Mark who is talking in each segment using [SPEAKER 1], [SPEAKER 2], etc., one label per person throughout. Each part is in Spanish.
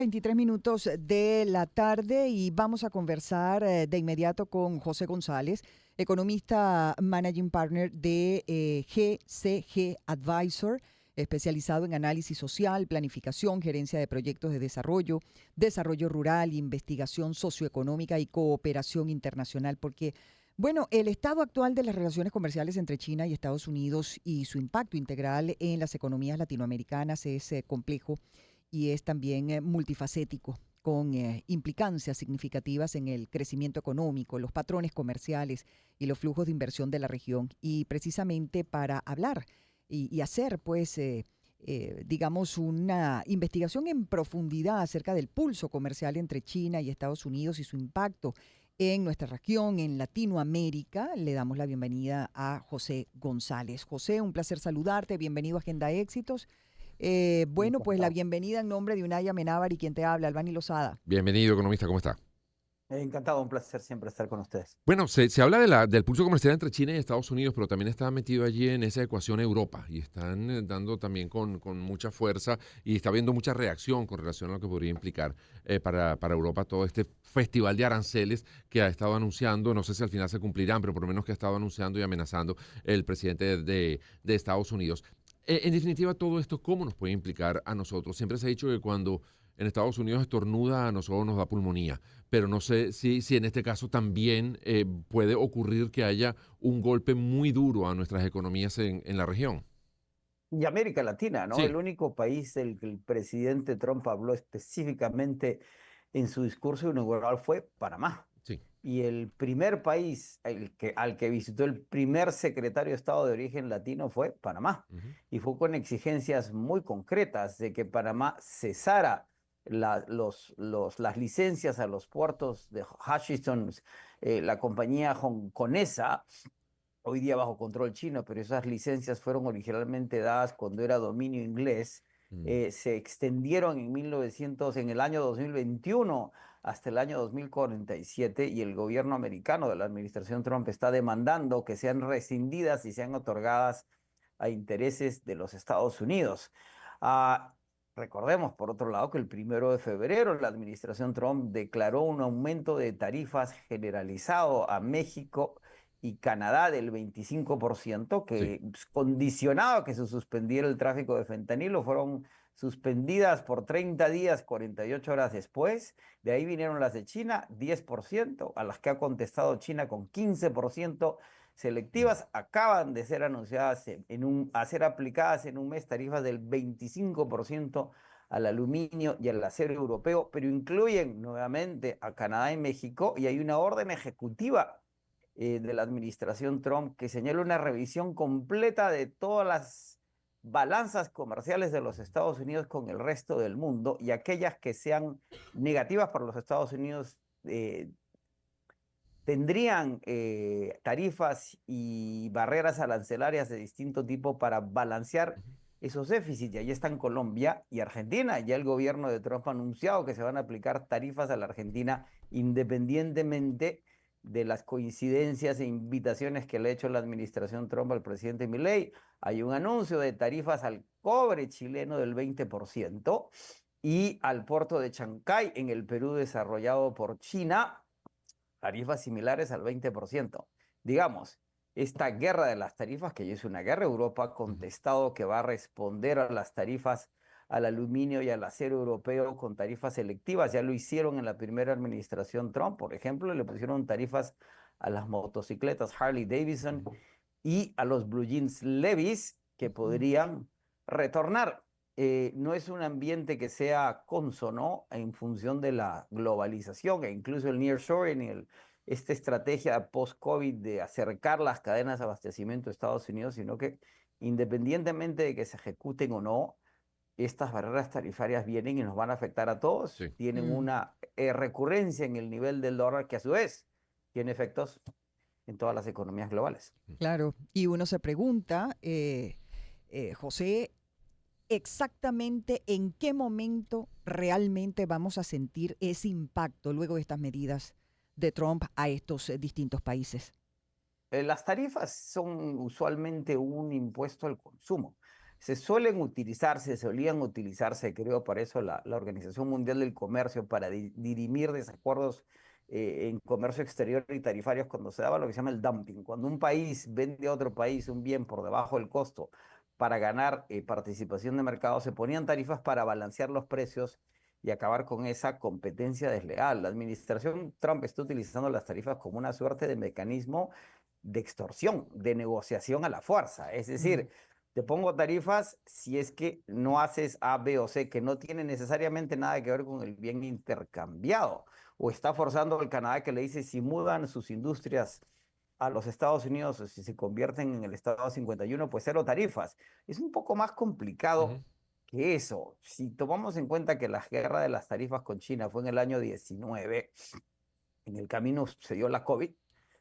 [SPEAKER 1] 23 minutos de la tarde y vamos a conversar de inmediato con José González, economista managing partner de GCG Advisor, especializado en análisis social, planificación, gerencia de proyectos de desarrollo, desarrollo rural, investigación socioeconómica y cooperación internacional, porque bueno, el estado actual de las relaciones comerciales entre China y Estados Unidos y su impacto integral en las economías latinoamericanas es complejo y es también multifacético, con implicancias significativas en el crecimiento económico, los patrones comerciales y los flujos de inversión de la región. Y precisamente para hablar y hacer, pues, digamos, una investigación en profundidad acerca del pulso comercial entre China y Estados Unidos y su impacto en nuestra región, en Latinoamérica, le damos la bienvenida a José González. José, un placer saludarte, bienvenido a Agenda Éxitos. Bueno, pues la
[SPEAKER 2] Encantado.
[SPEAKER 1] bienvenida en nombre de Unaya Menábar y quien te habla, Albani Lozada.
[SPEAKER 3] Bienvenido, economista, ¿cómo está?
[SPEAKER 2] Encantado, un placer siempre estar con ustedes.
[SPEAKER 3] Bueno, se habla del pulso comercial entre China y Estados Unidos, pero también está metido allí en esa ecuación Europa y están dando también con mucha fuerza y está habiendo mucha reacción con relación a lo que podría implicar para Europa todo este festival de aranceles que ha estado anunciando, no sé si al final se cumplirán, pero por lo menos que ha estado anunciando y amenazando el presidente de Estados Unidos. En definitiva, todo esto, ¿cómo nos puede implicar a nosotros? Siempre se ha dicho que cuando en Estados Unidos estornuda, a nosotros nos da pulmonía, pero no sé si en este caso también puede ocurrir que haya un golpe muy duro a nuestras economías en la región.
[SPEAKER 2] Y América Latina, ¿no?
[SPEAKER 3] Sí,
[SPEAKER 2] El único país del que el presidente Trump habló específicamente en su discurso inaugural fue Panamá.
[SPEAKER 3] sí.
[SPEAKER 2] Y el primer país al que visitó el primer secretario de Estado de origen latino fue Panamá.
[SPEAKER 3] Ujú.
[SPEAKER 2] Y fue con exigencias muy concretas de que Panamá cesara las licencias a los puertos de Hutchison, la compañía hongkonesa, hoy día bajo control chino, pero esas licencias fueron originalmente dadas cuando era dominio inglés.
[SPEAKER 3] Mm.
[SPEAKER 2] Se extendieron en el año 2021 hasta el año 2047 y el gobierno americano de la administración Trump está demandando que sean rescindidas y sean otorgadas a intereses de los Estados Unidos. Ah, Recordemos, por otro lado, que el 1 de febrero la administración Trump declaró un aumento de tarifas generalizado a México y Canadá del 25%,
[SPEAKER 3] Sí.
[SPEAKER 2] que condicionado a que se suspendiera el tráfico de fentanilo, fueron suspendidas por 30 días, 48 horas después. De ahí vinieron las de China, 10%, a las que ha contestado China con 15%
[SPEAKER 3] Mm.
[SPEAKER 2] selectivas. Acaban de ser anunciadas a ser aplicadas en un mes tarifas del 25% al aluminio y al acero europeo, pero incluyen nuevamente a Canadá y México, y hay una orden ejecutiva de la administración Trump que señala una revisión completa de todas las balanzas comerciales de los Estados Unidos con el resto del mundo, y aquellas que sean negativas para los Estados Unidos tendrían tarifas y barreras arancelarias de distinto tipo para balancear
[SPEAKER 3] Ujú.
[SPEAKER 2] esos déficits. Y ahí están Colombia y Argentina. Ya el gobierno de Trump ha anunciado que se van a aplicar tarifas a la Argentina independientemente de las coincidencias e invitaciones que le ha hecho la administración Trump al presidente Milei. Hay un anuncio de tarifas al cobre chileno del 20% y al puerto de Chancay en el Perú desarrollado por China tarifas similares al 20%. Digamos, esta guerra de las tarifas, que ya es una guerra, Europa ha
[SPEAKER 3] Ujú.
[SPEAKER 2] contestado que va a responder a las tarifas al aluminio y al acero europeo con tarifas selectivas. Ya lo hicieron en la primera administración Trump, por ejemplo, le pusieron tarifas a las motocicletas Harley Davidson y a los Blue Jeans Levis que
[SPEAKER 1] Ujú.
[SPEAKER 2] podrían retornar. No es un ambiente que sea consono en función de la globalización e incluso el nearshoring, esta estrategia post-COVID de acercar las cadenas de abastecimiento de Estados Unidos, sino que independientemente de que se ejecuten o no, estas barreras tarifarias vienen y nos van a afectar a todos.
[SPEAKER 3] Sí.
[SPEAKER 2] Tienen
[SPEAKER 1] Mm,
[SPEAKER 2] una recurrencia en el nivel del dólar que a su vez tiene efectos en todas las economías globales.
[SPEAKER 1] claro, y uno se pregunta, José, exactamente en qué momento realmente vamos a sentir ese impacto luego de estas medidas de Trump a estos distintos países.
[SPEAKER 2] Las tarifas son usualmente un impuesto al consumo. se solían utilizarse, creo, para eso la Organización Mundial del Comercio, para dirimir desacuerdos en comercio exterior y tarifarios cuando se daba lo que se llama el dumping. Cuando un país vende a otro país un bien por debajo del costo para ganar participación de mercado, se ponían tarifas para balancear los precios y acabar con esa competencia desleal. La administración Trump está utilizando las tarifas como una suerte de mecanismo de extorsión, de negociación a la fuerza. Es decir, te pongo tarifas si es que no haces A, B o C, que no tiene necesariamente nada que ver con el bien intercambiado. O está forzando al Canadá que le dice si mudan sus industrias a los Estados Unidos o si se convierten en el Estado 51, pues cero tarifas. Es un poco más complicado
[SPEAKER 3] Ujú.
[SPEAKER 2] que eso. Si tomamos en cuenta que la guerra de las tarifas con China fue en el año 19, en el camino se dio la COVID,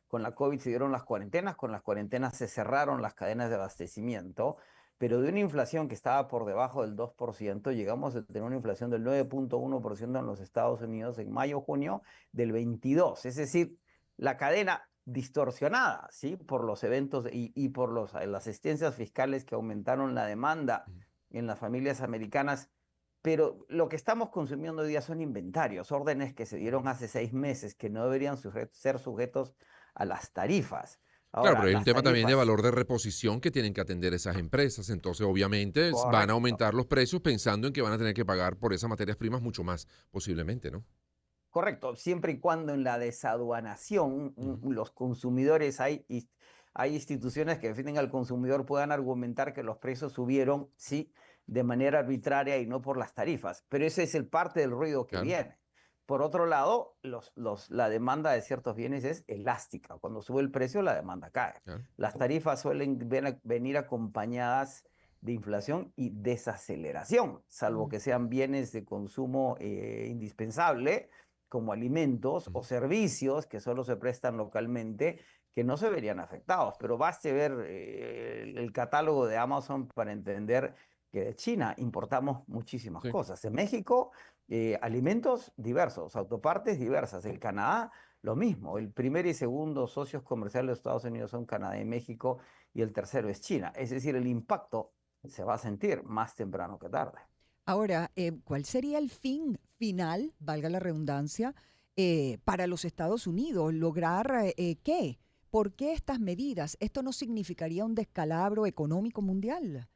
[SPEAKER 2] con la COVID se dieron las cuarentenas, con las cuarentenas se cerraron las cadenas de abastecimiento, pero de una inflación que estaba por debajo del 2%, llegamos a tener una inflación del 9.1% en los Estados Unidos en mayo-junio del 22. Es decir, la cadena distorsionada, ¿sí? Por los eventos y por las asistencias fiscales que aumentaron la demanda en las familias americanas, pero lo que estamos consumiendo hoy día son inventarios, órdenes que se dieron hace 6 meses que no deberían ser sujetos a las tarifas.
[SPEAKER 3] Claro,
[SPEAKER 2] Ahora,
[SPEAKER 3] pero hay un
[SPEAKER 2] las
[SPEAKER 3] tema también de
[SPEAKER 2] tarifas,
[SPEAKER 3] valor de reposición que tienen que atender esas empresas. Entonces, obviamente, van a
[SPEAKER 2] correcto,
[SPEAKER 3] aumentar los precios pensando en que van a tener que pagar por esas materias primas mucho más, posiblemente, ¿no?
[SPEAKER 2] correcto, siempre y cuando en la desaduanación
[SPEAKER 3] Ujú.
[SPEAKER 2] los consumidores, hay instituciones que defienden al consumidor, puedan argumentar que los precios subieron, sí, de manera arbitraria y no por las tarifas, pero ese es el parte del ruido que
[SPEAKER 3] Claro,
[SPEAKER 2] viene. Por otro lado, la demanda de ciertos bienes es elástica. Cuando sube el precio, la demanda cae.
[SPEAKER 3] claro.
[SPEAKER 2] Las tarifas suelen venir acompañadas de inflación y desaceleración, salvo
[SPEAKER 1] Mm.
[SPEAKER 2] que sean bienes de consumo indispensable como alimentos
[SPEAKER 3] Ujú.
[SPEAKER 2] o servicios que solo se prestan localmente, que no se verían afectados. Pero baste ver el catálogo de Amazon para entender que de China importamos muchísimas
[SPEAKER 3] Sí.
[SPEAKER 2] cosas. En México, alimentos diversos, autopartes diversas. En Canadá, lo mismo. El primer y segundo socios comerciales de Estados Unidos son Canadá y México, y el tercero es China. Es decir, el impacto se va a sentir más temprano que tarde.
[SPEAKER 1] Ahora, ¿cuál sería el fin final, valga la redundancia, para los Estados Unidos? ¿Lograr qué? ¿Por qué estas medidas? ¿Esto no significaría un descalabro económico mundial,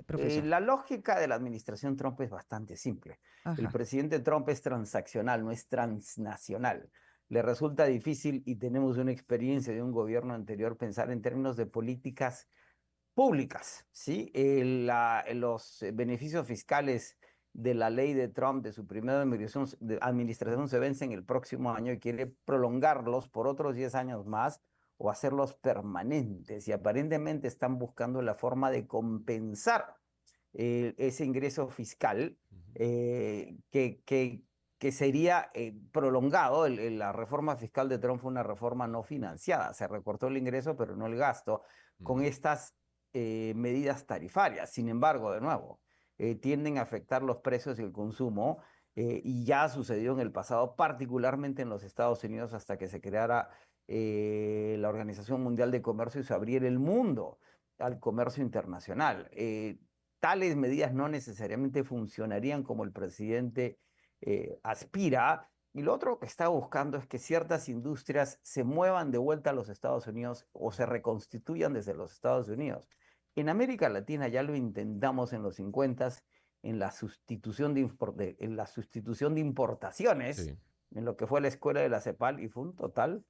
[SPEAKER 1] profesor?
[SPEAKER 2] La lógica de la administración Trump es bastante simple. El
[SPEAKER 1] Ajá.
[SPEAKER 2] presidente Trump es transaccional, no es transnacional. Le resulta difícil, y tenemos una experiencia de un gobierno anterior, pensar en términos de políticas públicas, ¿sí? Los beneficios fiscales de la ley de Trump, de su primera administración, se vencen el próximo año y quiere prolongarlos por otros 10 años más o hacerlos permanentes. Y aparentemente están buscando la forma de compensar ese ingreso fiscal
[SPEAKER 3] Ujú.
[SPEAKER 2] que sería prolongado. La reforma fiscal de Trump fue una reforma no financiada. Se recortó el ingreso, pero no el gasto, con
[SPEAKER 3] Ujú.
[SPEAKER 2] estas medidas tarifarias. Sin embargo, de nuevo, tienden a afectar los precios y el consumo. Y ya ha sucedido en el pasado, particularmente en los Estados Unidos, hasta que se creara la Organización Mundial de Comercio y se abriera el mundo al comercio internacional. Tales medidas no necesariamente funcionarían como el presidente aspira. Y lo otro que está buscando es que ciertas industrias se muevan de vuelta a los Estados Unidos o se reconstituyan desde los Estados Unidos. En América Latina ya lo intentamos en los 50 en la sustitución de importaciones,
[SPEAKER 3] Sí.
[SPEAKER 2] en lo que fue la escuela de la CEPAL, y fue un total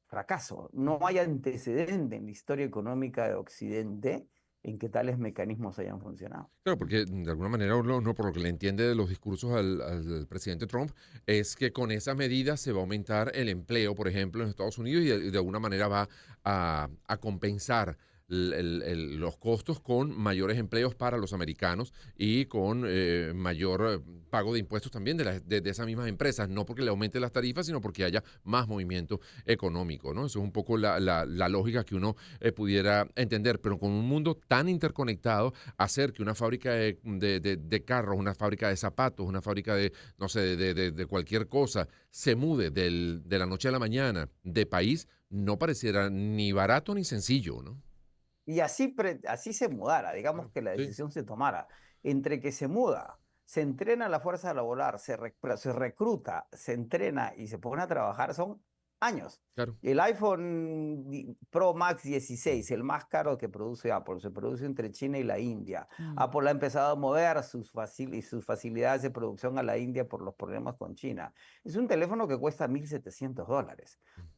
[SPEAKER 2] fracaso. No hay antecedente en la historia económica de Occidente en que tales mecanismos hayan funcionado.
[SPEAKER 3] Claro, porque de alguna manera uno, por lo que le entiende de los discursos al presidente Trump, es que con esas medidas se va a aumentar el empleo, por ejemplo, en Estados Unidos y de alguna manera va a compensar los costos con mayores empleos para los americanos y con mayor pago de impuestos también de esas mismas empresas, no porque le aumente las tarifas, sino porque haya más movimiento económico, ¿no? Eso es un poco la lógica que uno pudiera entender, pero con un mundo tan interconectado, hacer que una fábrica de carros, una fábrica de zapatos, una fábrica de, no sé, de cualquier cosa, se mude de la noche a la mañana de país, no pareciera ni barato ni sencillo, ¿no?
[SPEAKER 2] y así se mudara, digamos que la
[SPEAKER 3] Sí,
[SPEAKER 2] decisión se tomara, entre que se muda, se entrena a la fuerza laboral, se recluta, se entrena y se pone a trabajar, son años.
[SPEAKER 3] claro.
[SPEAKER 2] El iPhone Pro Max 16, el más caro que produce Apple, se produce entre China y la India.
[SPEAKER 1] Mm.
[SPEAKER 2] Apple ha empezado a mover sus facilidades de producción a la India por los problemas con China. Es un teléfono que cuesta $1.700.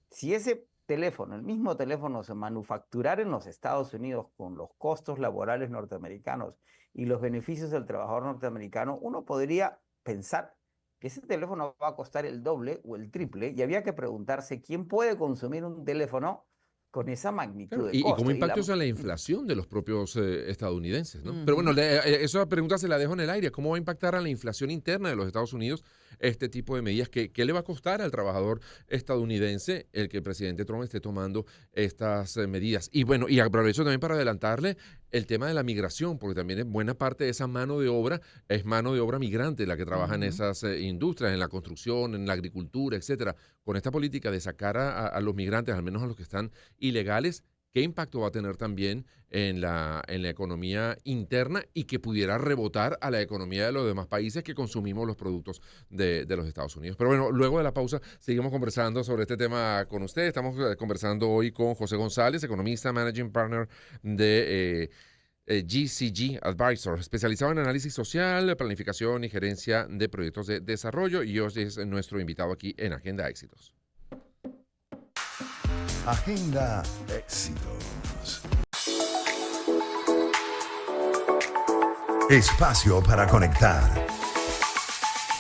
[SPEAKER 2] Si ese teléfono, el mismo teléfono, se manufacturara en los Estados Unidos con los costos laborales norteamericanos y los beneficios del trabajador norteamericano, uno podría pensar que ese teléfono va a costar el doble o el triple, y había que preguntarse quién puede consumir un teléfono con esa magnitud
[SPEAKER 3] Claro,
[SPEAKER 2] de
[SPEAKER 3] y cómo
[SPEAKER 2] costo.
[SPEAKER 3] impacta eso en la inflación de los propios estadounidenses, ¿no? Pero
[SPEAKER 1] Ujú.
[SPEAKER 3] bueno, esa pregunta se la dejo en el aire. ¿Cómo va a impactar a la inflación interna de los Estados Unidos este tipo de medidas? ¿Qué le va a costar al trabajador estadounidense el que el presidente Trump esté tomando estas medidas? Y bueno, y aprovecho también para adelantarle el tema de la migración, porque también buena parte de esa mano de obra es mano de obra migrante la que trabaja en
[SPEAKER 1] Ujú.
[SPEAKER 3] esas industrias, en la construcción, en la agricultura, etcétera. Con esta política de sacar a los migrantes, al menos a los que están ilegales, ¿qué impacto va a tener también en la economía interna y que pudiera rebotar a la economía de los demás países que consumimos los productos de los Estados Unidos? Pero bueno, luego de la pausa seguimos conversando sobre este tema con usted. Estamos conversando hoy con José González, economista, managing partner de GCG Advisor, especializado en análisis social, planificación y gerencia de proyectos de desarrollo, y hoy es nuestro invitado aquí en Agenda Éxitos.
[SPEAKER 4] Agenda Éxitos. Espacio para conectar.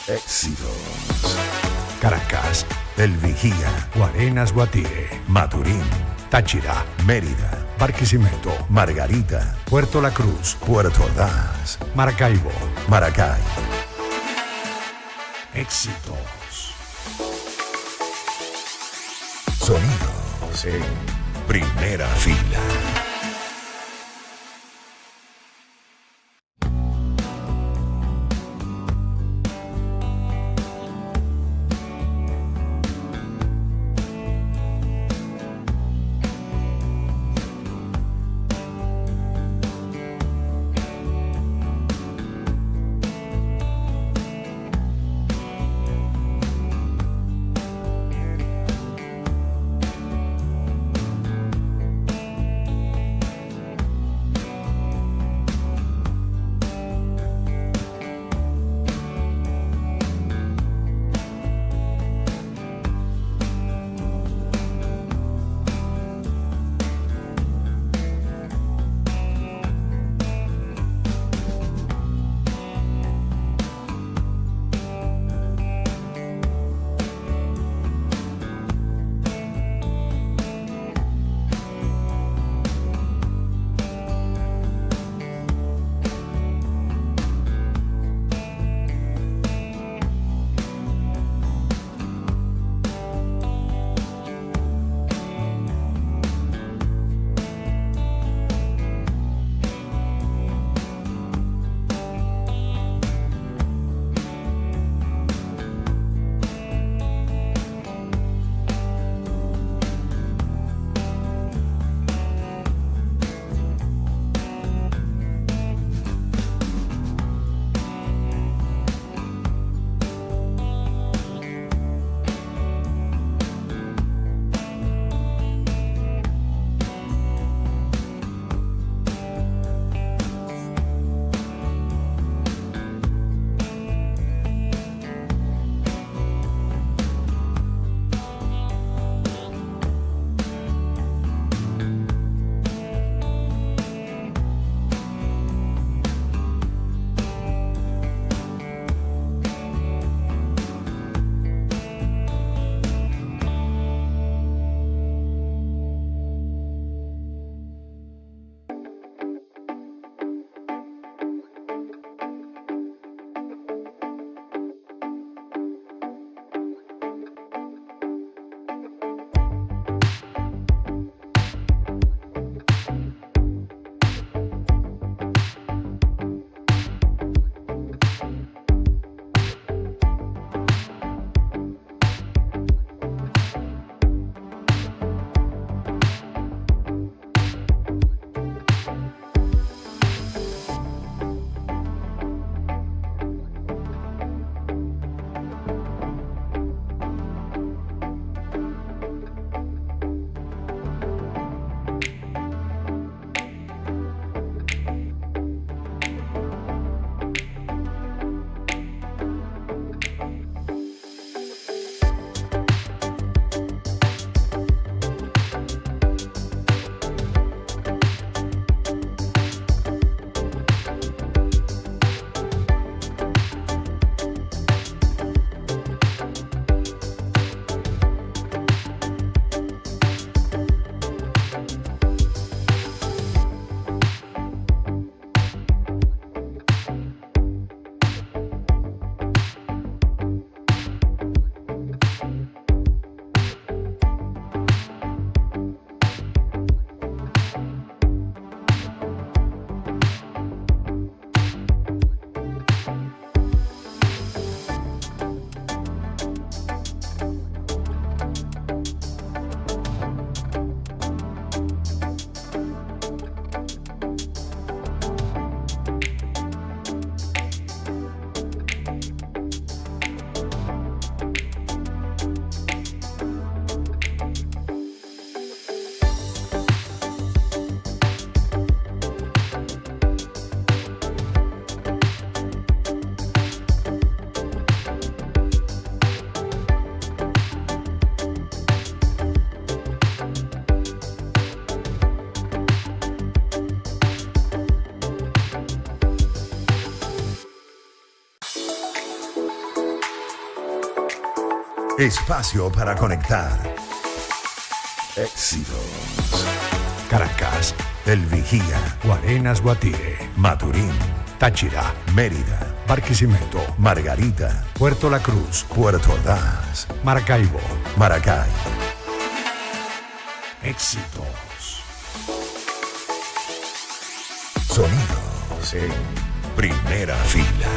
[SPEAKER 4] Éxitos. Caracas, El Vigía,
[SPEAKER 5] Guarenas, Guatire,
[SPEAKER 4] Maturín,
[SPEAKER 5] Táchira,
[SPEAKER 4] Mérida,
[SPEAKER 5] Barquisimeto,
[SPEAKER 4] Margarita,
[SPEAKER 5] Puerto La Cruz,
[SPEAKER 4] Puerto Ordaz,
[SPEAKER 5] Maracaibo.
[SPEAKER 4] Maracay.
[SPEAKER 5] Éxitos.
[SPEAKER 4] Sonidos en primera fila. Espacio para conectar. Éxitos.
[SPEAKER 5] Caracas,
[SPEAKER 4] El Vigía,
[SPEAKER 5] Guarenas, Guatire,
[SPEAKER 4] Maturín,
[SPEAKER 5] Táchira,
[SPEAKER 4] Mérida,
[SPEAKER 5] Barquisimeto,
[SPEAKER 4] Margarita,
[SPEAKER 5] Puerto La Cruz,
[SPEAKER 4] Puerto Ordaz,
[SPEAKER 5] Maracaibo.
[SPEAKER 4] Maracay.
[SPEAKER 5] Éxitos.
[SPEAKER 4] Sonidos en primera fila.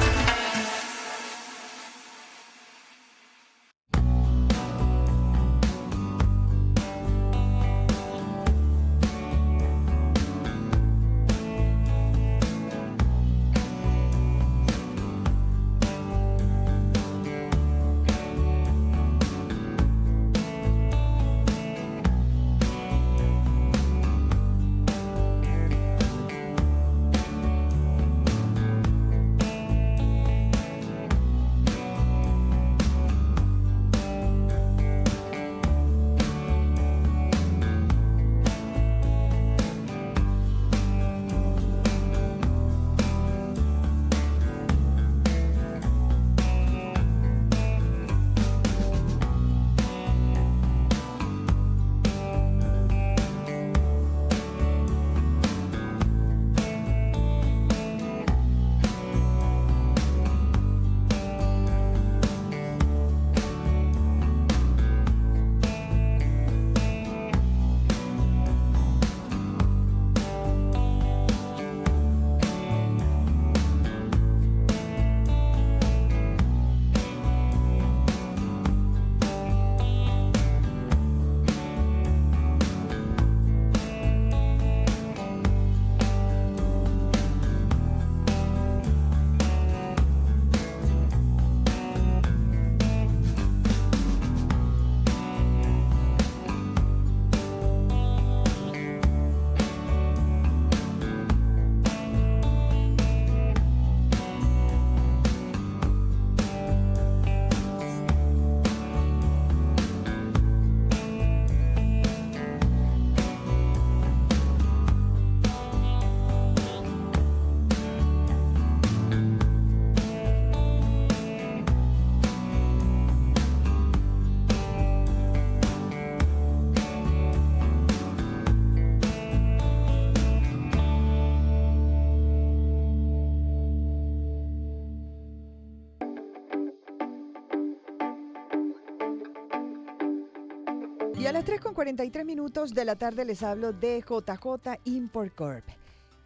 [SPEAKER 1] Y a las 3:43 de la tarde les hablo de JJ Import Corp.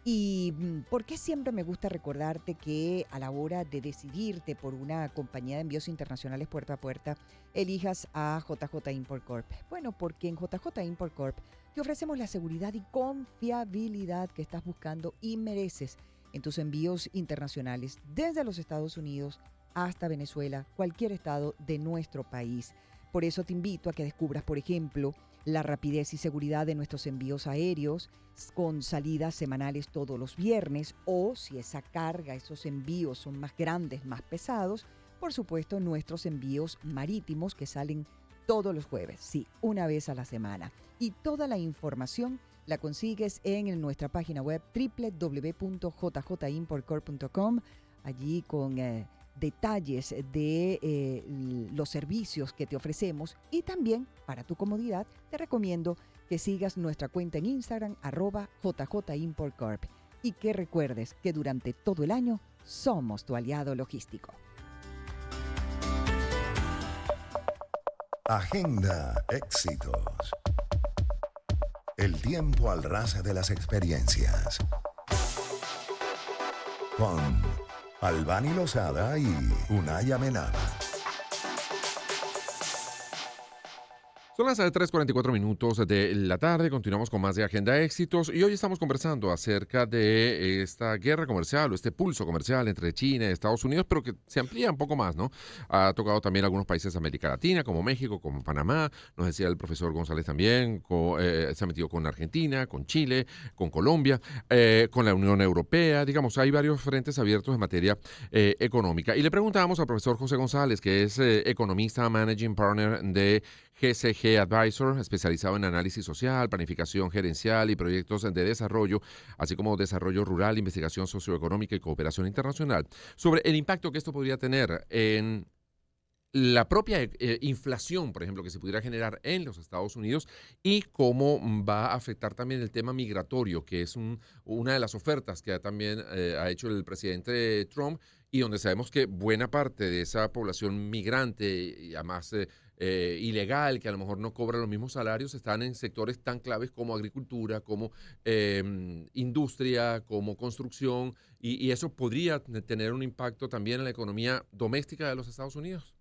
[SPEAKER 1] ¿Y por qué siempre me gusta recordarte que a la hora de decidirte por una compañía de envíos internacionales puerta a puerta, elijas a JJ Import Corp? Bueno, porque en JJ Import Corp te ofrecemos la seguridad y confiabilidad que estás buscando y mereces en tus envíos internacionales desde los Estados Unidos hasta Venezuela, cualquier estado de nuestro país. Por eso te invito a que descubras, por ejemplo, la rapidez y seguridad de nuestros envíos aéreos con salidas semanales todos los viernes, o si esa carga, esos envíos son más grandes, más pesados, por supuesto nuestros envíos marítimos que salen todos los jueves, sí, una vez a la semana. Y toda la información la consigues en nuestra página web www.jjimportcorp.com, allí con detalles de los servicios que te ofrecemos, y también para tu comodidad te recomiendo que sigas nuestra cuenta en Instagram @JJImportCorp y que recuerdes que durante todo el año somos tu aliado logístico.
[SPEAKER 4] Agenda Éxitos. El tiempo al ras de las experiencias. Con Albany Lozada y Unay Amenada.
[SPEAKER 3] Son las 3:44 de la tarde, continuamos con más de Agenda Éxitos y hoy estamos conversando acerca de esta guerra comercial o este pulso comercial entre China y Estados Unidos, pero que se amplía un poco más, ¿no? Ha tocado también algunos países de América Latina, como México, como Panamá, nos decía el profesor González también, se ha metido con Argentina, con Chile, con Colombia, con la Unión Europea, digamos, hay varios frentes abiertos en materia económica. Y le preguntábamos al profesor José González, que es economista, managing partner de GCG Advisor, especializado en análisis social, planificación gerencial y proyectos de desarrollo, así como desarrollo rural, investigación socioeconómica y cooperación internacional, sobre el impacto que esto podría tener en la propia inflación, por ejemplo, que se pudiera generar en los Estados Unidos y cómo va a afectar también el tema migratorio, que es una de las ofertas que también ha hecho el presidente Trump y donde sabemos que buena parte de esa población migrante y además ilegal, que a lo mejor no cobra los mismos salarios, están en sectores tan claves como agricultura, como industria, como construcción, y eso podría tener un impacto también en la economía doméstica de los Estados Unidos.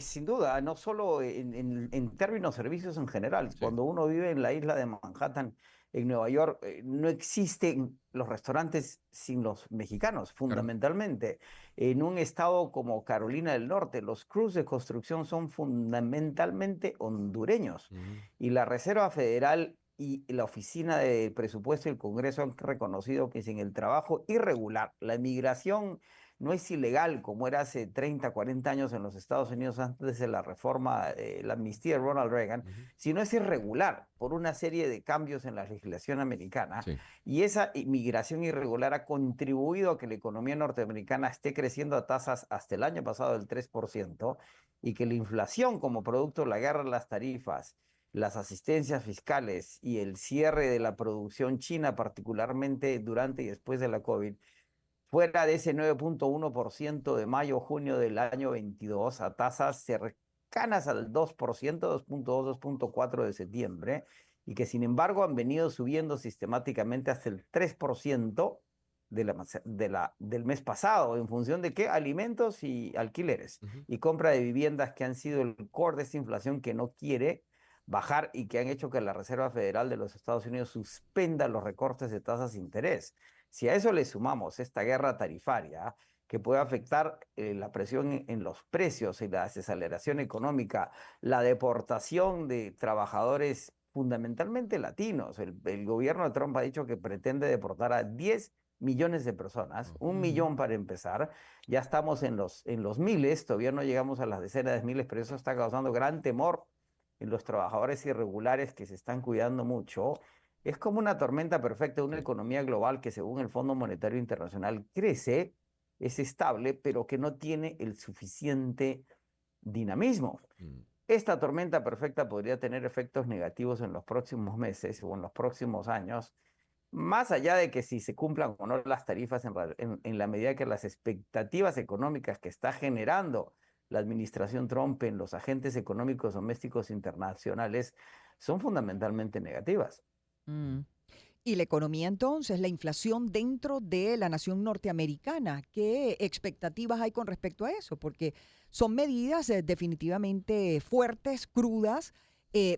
[SPEAKER 2] Sin duda, no solo en términos servicios en general.
[SPEAKER 3] Sí,
[SPEAKER 2] Cuando uno vive en la isla de Manhattan, en Nueva York, no existen los restaurantes sin los mexicanos,
[SPEAKER 3] claro.
[SPEAKER 2] fundamentalmente. En un estado como Carolina del Norte, los crews de construcción son fundamentalmente hondureños.
[SPEAKER 3] Ujú,
[SPEAKER 2] Y la Reserva Federal y la Oficina de Presupuesto y el Congreso han reconocido que sin el trabajo irregular, la migración no es ilegal como era hace 30, 40 años en los Estados Unidos antes de la reforma, la amnistía de Ronald Reagan,
[SPEAKER 3] ujú.
[SPEAKER 2] sino es irregular por una serie de cambios en la legislación americana.
[SPEAKER 3] Sí.
[SPEAKER 2] Y esa inmigración irregular ha contribuido a que la economía norteamericana esté creciendo a tasas hasta el año pasado del 3% y que la inflación como producto de la guerra de las tarifas, las asistencias fiscales y el cierre de la producción china, particularmente durante y después de la COVID, fuera de ese 9.1% de mayo-junio del año 22 a tasas cercanas al 2%, 2.2, 2.4 de septiembre, y que sin embargo han venido subiendo sistemáticamente hasta el 3% del mes pasado, en función de qué, alimentos y alquileres,
[SPEAKER 3] Ujú.
[SPEAKER 2] y compra de viviendas que han sido el core de esta inflación que no quiere bajar y que han hecho que la Reserva Federal de los Estados Unidos suspenda los recortes de tasas de interés. Si a eso le sumamos esta guerra tarifaria que puede afectar la presión en los precios y la desaceleración económica, la deportación de trabajadores fundamentalmente latinos. El gobierno de Trump ha dicho que pretende deportar a 10 millones de personas,
[SPEAKER 3] Oh,
[SPEAKER 2] 1 millón para empezar. Ya estamos en los miles, todavía no llegamos a las decenas de miles, pero eso está causando gran temor en los trabajadores irregulares que se están cuidando mucho. Es como una tormenta perfecta de una
[SPEAKER 3] sí.
[SPEAKER 2] economía global que según el Fondo Monetario Internacional crece, es estable, pero que no tiene el suficiente dinamismo.
[SPEAKER 3] Mm.
[SPEAKER 2] Esta tormenta perfecta podría tener efectos negativos en los próximos meses o en los próximos años, más allá de que si se cumplan o no las tarifas en la medida que las expectativas económicas que está generando la administración Trump en los agentes económicos domésticos internacionales son fundamentalmente negativas.
[SPEAKER 1] Mm. Y la economía entonces, la inflación dentro de la nación norteamericana, ¿qué expectativas hay con respecto a eso? Porque son medidas definitivamente fuertes, crudas,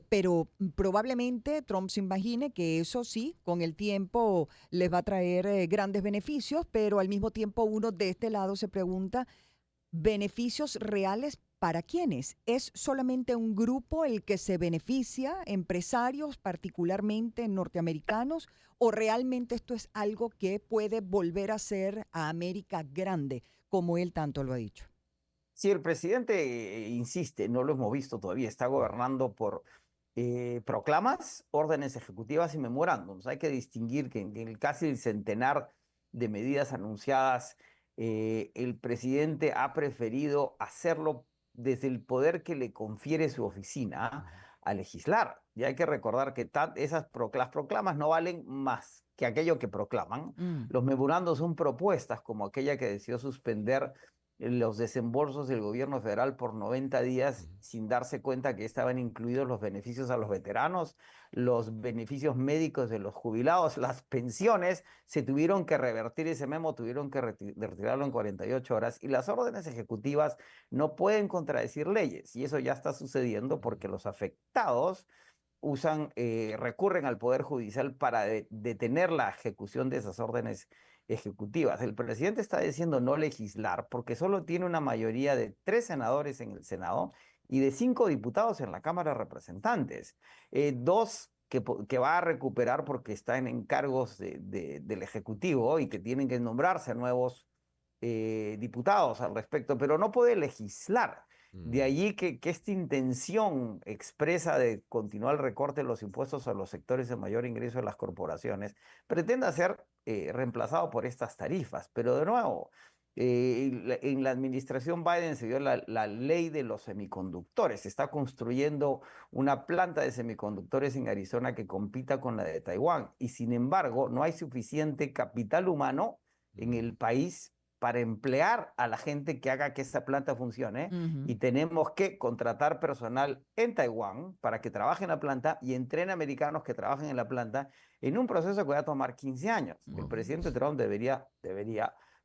[SPEAKER 1] pero probablemente Trump se imagine que eso sí, con el tiempo les va a traer grandes beneficios, pero al mismo tiempo uno de este lado se pregunta, ¿beneficios reales para quiénes? ¿Es solamente un grupo el que se beneficia, empresarios particularmente norteamericanos, o realmente esto es algo que puede volver a ser a América grande, como él tanto lo ha dicho?
[SPEAKER 2] Si el presidente insiste, no lo hemos visto todavía, está gobernando por proclamas, órdenes ejecutivas y memorándums. Hay que distinguir que en el casi el centenar de medidas anunciadas, el presidente ha preferido hacerlo desde el poder que le confiere su oficina
[SPEAKER 3] Ujú.
[SPEAKER 2] a legislar. Y hay que recordar que las proclamas no valen más que aquello que proclaman.
[SPEAKER 1] Mm.
[SPEAKER 2] Los memorandos son propuestas como aquella que decidió suspender los desembolsos del gobierno federal por 90 días
[SPEAKER 3] Ujú.
[SPEAKER 2] sin darse cuenta que estaban incluidos los beneficios a los veteranos, los beneficios médicos de los jubilados, las pensiones. Se tuvieron que revertir ese memo, tuvieron que retirarlo en 48 horas y las órdenes ejecutivas no pueden contradecir leyes y eso ya está sucediendo
[SPEAKER 3] Ujú.
[SPEAKER 2] porque los afectados recurren al Poder Judicial para detener la ejecución de esas órdenes ejecutivas. El presidente está diciendo no legislar porque solo tiene una mayoría de 3 senadores en el Senado y de 5 diputados en la Cámara de Representantes. Dos que va a recuperar porque están en encargos del Ejecutivo y que tienen que nombrarse nuevos diputados al respecto, pero no puede legislar. De
[SPEAKER 3] Mm.
[SPEAKER 2] allí que esta intención expresa de continuar el recorte de los impuestos a los sectores de mayor ingreso de las corporaciones pretenda ser reemplazado por estas tarifas. Pero de nuevo, En la administración Biden se dio la ley de los semiconductores. Se está construyendo una planta de semiconductores en Arizona que compita con la de Taiwán. Y sin embargo, no hay suficiente capital humano en el país para emplear a la gente que haga que esa planta funcione. Y tenemos que contratar personal en Taiwán para que trabaje en la planta y entrene americanos que trabajen en la planta en un proceso que va a tomar 15 años. El presidente Trump debería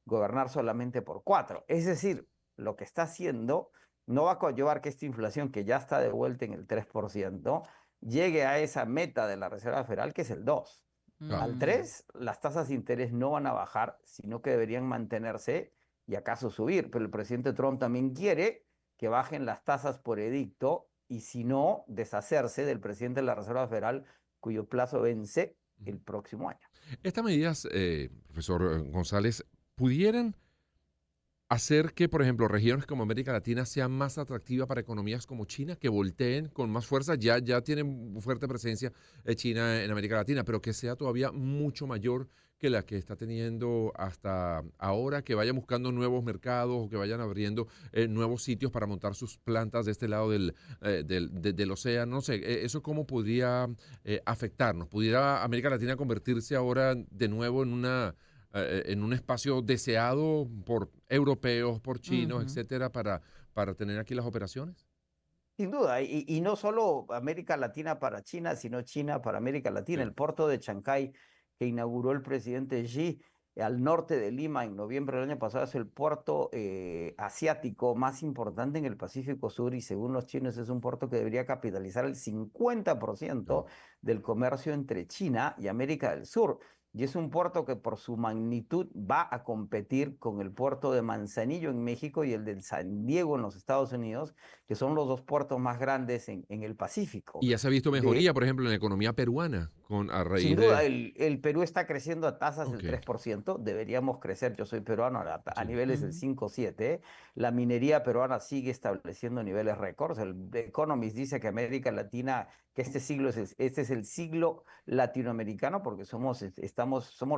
[SPEAKER 2] gobernar solamente por 4. Es decir, lo que está haciendo no va a conllevar que esta inflación, que ya está de vuelta en el 3%, llegue a esa meta de la Reserva Federal, que es el 2. Al 3, las tasas de interés no van a bajar, sino que deberían mantenerse y acaso subir. Pero el presidente Trump también quiere que bajen las tasas por edicto y, si no, deshacerse del presidente de la Reserva Federal, cuyo plazo vence el próximo año.
[SPEAKER 3] Estas medidas, profesor González, pudieran hacer que, por ejemplo, regiones como América Latina sean más atractivas para economías como China, que volteen con más fuerza. Ya tienen fuerte presencia China en América Latina, pero que sea todavía mucho mayor que la que está teniendo hasta ahora, que vayan buscando nuevos mercados o que vayan abriendo nuevos sitios para montar sus plantas de este lado del océano. No sé, ¿eso cómo podría afectarnos? ¿Pudiera América Latina convertirse ahora de nuevo en un espacio deseado por europeos, por chinos, etcétera, para tener aquí las operaciones?
[SPEAKER 2] Sin duda, y no solo América Latina para China, sino China para América Latina.
[SPEAKER 3] Sí.
[SPEAKER 2] El puerto de Chancay, que inauguró el presidente Xi al norte de Lima en noviembre del año pasado, es el puerto asiático más importante en el Pacífico Sur, y según los chinos es un puerto que debería capitalizar el 50% del comercio entre China y América del Sur. Y es un puerto que por su magnitud va a competir con el puerto de Manzanillo en México y el de San Diego en los Estados Unidos, que son los dos puertos más grandes en el Pacífico.
[SPEAKER 3] Y ya se ha visto mejoría, por ejemplo, en la economía peruana, a raíz
[SPEAKER 2] Sin duda,
[SPEAKER 3] de...
[SPEAKER 2] el Perú está creciendo a tasas del
[SPEAKER 3] Ok.
[SPEAKER 2] 3%. Deberíamos crecer, yo soy peruano, a
[SPEAKER 3] Sí.
[SPEAKER 2] niveles del 5-7. La minería peruana sigue estableciendo niveles récords. El Economist dice que América Latina, que este es el siglo latinoamericano, porque somos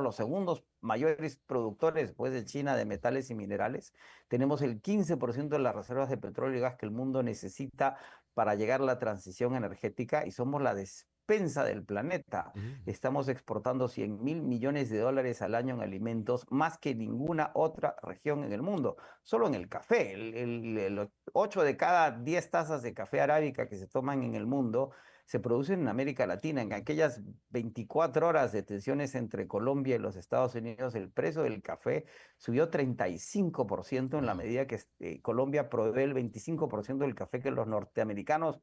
[SPEAKER 2] los segundos mayores productores después de China de metales y minerales. Tenemos el 15% de las reservas de petróleo y gas que el mundo necesita para llegar a la transición energética, y somos la despensa del planeta. Estamos exportando 100.000 millones de dólares al año en alimentos, más que ninguna otra región en el mundo. Solo en el café, 8 de cada 10 tazas de café arábica que se toman en el mundo se producen en América Latina. En aquellas 24 horas de tensiones entre Colombia y los Estados Unidos, el precio del café subió 35% en la medida que Colombia provee el 25% del café que los norteamericanos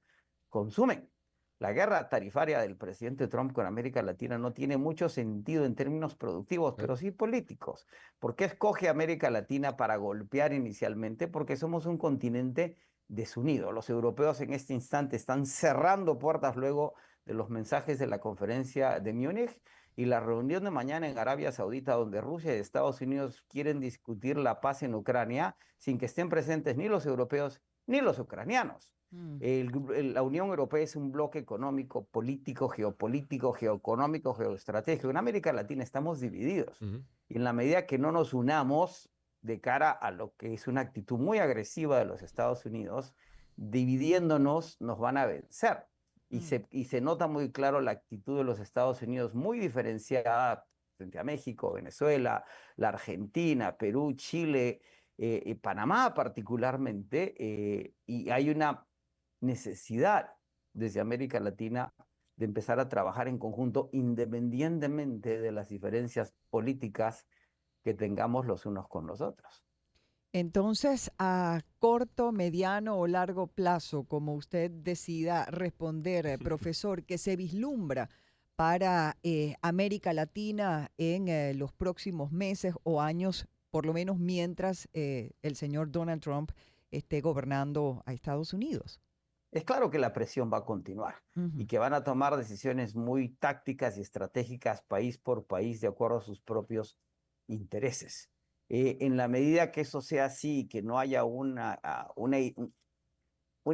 [SPEAKER 2] consumen. La guerra tarifaria del presidente Trump con América Latina no tiene mucho sentido en términos productivos, pero sí políticos. ¿Por qué escoge América Latina para golpear inicialmente? Porque somos un continente desunido. Los europeos en este instante están cerrando puertas luego de los mensajes de la conferencia de Múnich y la reunión de mañana en Arabia Saudita, donde Rusia y Estados Unidos quieren discutir la paz en Ucrania sin que estén presentes ni los europeos ni los ucranianos. La Unión Europea es un bloque económico, político, geopolítico, geoeconómico, geoestratégico. En América Latina estamos divididos. Y en la medida que no nos unamos de cara a lo que es una actitud muy agresiva de los Estados Unidos, dividiéndonos nos van a vencer. Y se nota muy claro la actitud de los Estados Unidos, muy diferenciada frente a México, Venezuela, la Argentina, Perú, Chile, Panamá particularmente, y hay una necesidad desde América Latina de empezar a trabajar en conjunto independientemente de las diferencias políticas que tengamos los unos con los otros.
[SPEAKER 1] Entonces, a corto, mediano o largo plazo, como usted decida responder, profesor, ¿qué se vislumbra para América Latina en los próximos meses o años, por lo menos mientras el señor Donald Trump esté gobernando a Estados Unidos?
[SPEAKER 2] Es claro que la presión va a continuar y que van a tomar decisiones muy tácticas y estratégicas país por país de acuerdo a sus propios intereses. En la medida que eso sea así, que no haya un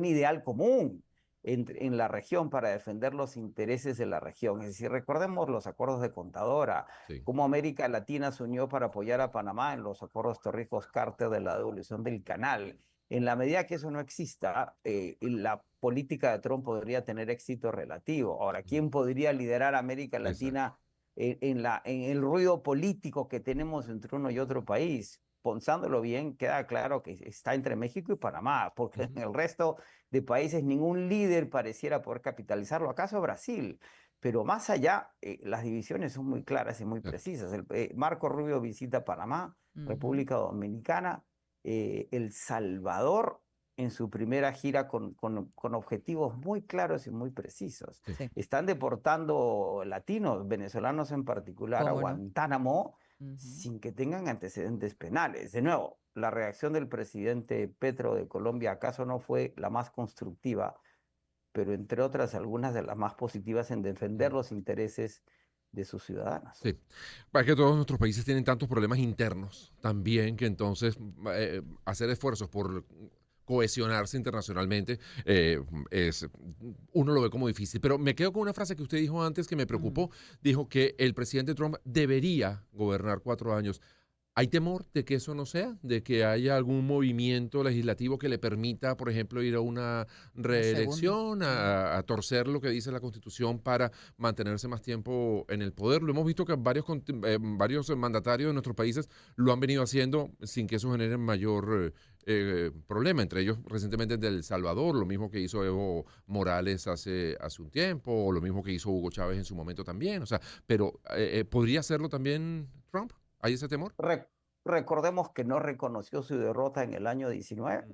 [SPEAKER 2] ideal común, en la región para defender los intereses de la región. Es decir, recordemos los acuerdos de Contadora,
[SPEAKER 3] Sí.
[SPEAKER 2] cómo América Latina se unió para apoyar a Panamá en los acuerdos Torrijos-Carter de la devolución del canal. En la medida que eso no exista, la política de Trump podría tener éxito relativo. Ahora, ¿quién podría liderar a América Latina en el ruido político que tenemos entre uno y otro país? Pensándolo bien, queda claro que está entre México y Panamá, porque en el resto de países ningún líder pareciera poder capitalizarlo. ¿Acaso Brasil? Pero más allá, las divisiones son muy claras y muy precisas. Marco Rubio visita Panamá, República Dominicana, El Salvador en su primera gira con objetivos muy claros y muy precisos.
[SPEAKER 3] Sí.
[SPEAKER 2] Están deportando latinos, venezolanos en particular, a
[SPEAKER 1] ¿Cómo no?
[SPEAKER 2] Guantánamo sin que tengan antecedentes penales. De nuevo, la reacción del presidente Petro de Colombia acaso no fue la más constructiva, pero entre otras algunas de las más positivas en defender los intereses de sus ciudadanos.
[SPEAKER 3] Sí, es que todos nuestros países tienen tantos problemas internos también que entonces hacer esfuerzos por cohesionarse internacionalmente uno lo ve como difícil. Pero me quedo con una frase que usted dijo antes que me preocupó. Dijo que el presidente Trump debería gobernar 4 años. ¿Hay temor de que eso no sea? ¿De que haya algún movimiento legislativo que le permita, por ejemplo, ir a una reelección, a torcer lo que dice la Constitución para mantenerse más tiempo en el poder? Lo hemos visto que varios mandatarios de nuestros países lo han venido haciendo sin que eso genere mayor problema. Entre ellos, recientemente, de El Salvador, lo mismo que hizo Evo Morales hace un tiempo, o lo mismo que hizo Hugo Chávez en su momento también. O sea, pero ¿podría hacerlo también Trump? ¿Hay ese temor?
[SPEAKER 2] Recordemos que no reconoció su derrota en el año 19.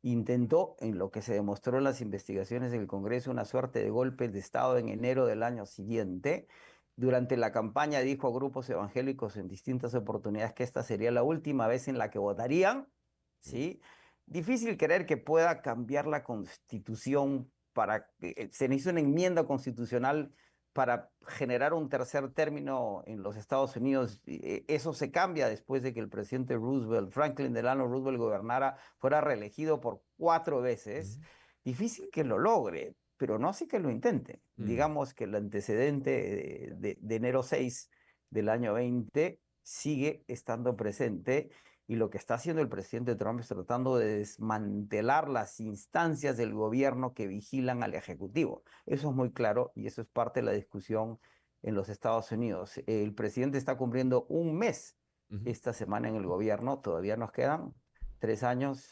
[SPEAKER 2] Intentó, en lo que se demostró en las investigaciones del Congreso, una suerte de golpe de Estado en enero del año siguiente. Durante la campaña dijo a grupos evangélicos en distintas oportunidades que esta sería la última vez en la que votarían. ¿Sí? Difícil creer que pueda cambiar la Constitución se hizo una enmienda constitucional para generar un tercer término en los Estados Unidos. Eso se cambia después de que el presidente Franklin Delano Roosevelt gobernara, fuera reelegido por 4 veces. Difícil que lo logre, pero no así que lo intente. Digamos que el antecedente de enero 6 del año 20 sigue estando presente. Y lo que está haciendo el presidente Trump es tratando de desmantelar las instancias del gobierno que vigilan al Ejecutivo. Eso es muy claro y eso es parte de la discusión en los Estados Unidos. El presidente está cumpliendo 1 mes esta semana en el gobierno. Todavía nos quedan 3 años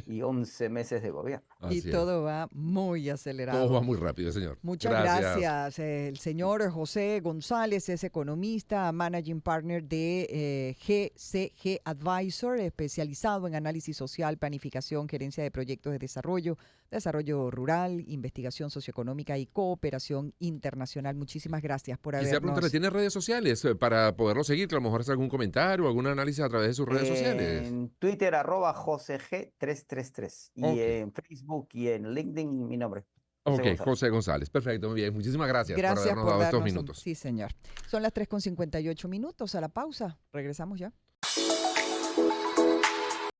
[SPEAKER 2] y 11 meses de gobierno.
[SPEAKER 1] Y todo va muy acelerado.
[SPEAKER 3] Todo va muy rápido, señor.
[SPEAKER 1] Muchas gracias. El señor José González es economista, managing partner de GCG Advisor, especializado en análisis social, planificación, gerencia de proyectos de desarrollo rural, investigación socioeconómica y cooperación internacional. Muchísimas gracias por habernos...
[SPEAKER 3] ¿Tiene redes sociales para poderlo seguir? Que a lo mejor hace algún comentario, algún análisis a través de sus redes sociales.
[SPEAKER 2] En Twitter, @JosG333. Y en Facebook y en LinkedIn, mi nombre.
[SPEAKER 3] José González. Perfecto, muy bien. Muchísimas gracias por habernos dado estos minutos.
[SPEAKER 1] Sí, señor. Son las 3:58. A la pausa. Regresamos ya.